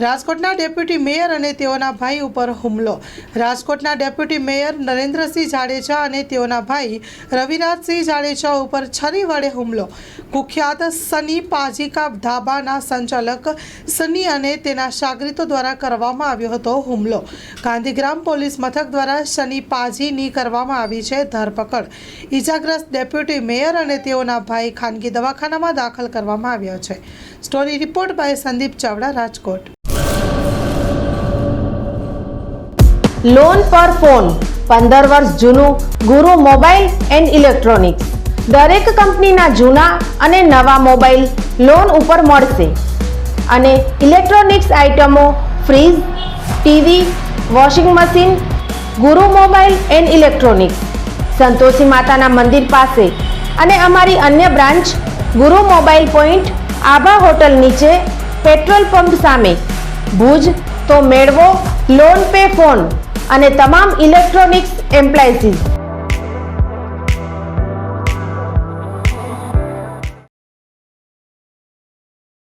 રાજકોટના deputy mayor અને તેઓના ભાઈ ઉપર હુમલો। રાજકોટના ડેપ્યુટી મેયર નરેન્દ્રસિંહ જાડેજા અને તેઓના ભાઈ રવિરાજસિંહ જાડેજા ઉપર છરી વડે હુમલો। કુખ્યાત સની પાજીકા ધાબાના સંચાલક સની અને તેના શાગરીતો દ્વારા કરવામાં આવ્યો હતો હુમલો। ગાંધીગ્રામ પોલીસ મથક દ્વારા સની પાજીની કરવામાં આવી છે ધરપકડ। ઈજાગ્રસ્ત ડેપ્યુટી મેયર અને તેઓના ભાઈ ખાનગી દવાખાનામાં દાખલ કરવામાં આવ્યા છે। Story report by Sandeep Chavda, Rajkot. Loan પર ફોન 15 વર્ષ જૂનું ગુરુ મોબાઈલ એન્ડ ઇલેક્ટ્રોનિક્સ। દરેક કંપનીના જૂના અને નવા મોબાઈલ લોન ઉપર મળશે અને ઇલેક્ટ્રોનિક્સ આઇટમો ફ્રીજ, ટીવી, વોશિંગ મશીન। ગુરુ મોબાઈલ એન્ડ ઇલેક્ટ્રોનિક્સ સંતોષી માતાના મંદિર પાસે અને અમારી અન્ય બ્રાન્ચ ગુરુ મોબાઈલ પોઈન્ટ આભા હોટલ નીચે પેટ્રોલ પંપ સામે ભુજ। તો મેળવો લોન પે ફોન અને તમામ ઇલેક્ટ્રોનિક્સ એપ્લાયન્સીસ।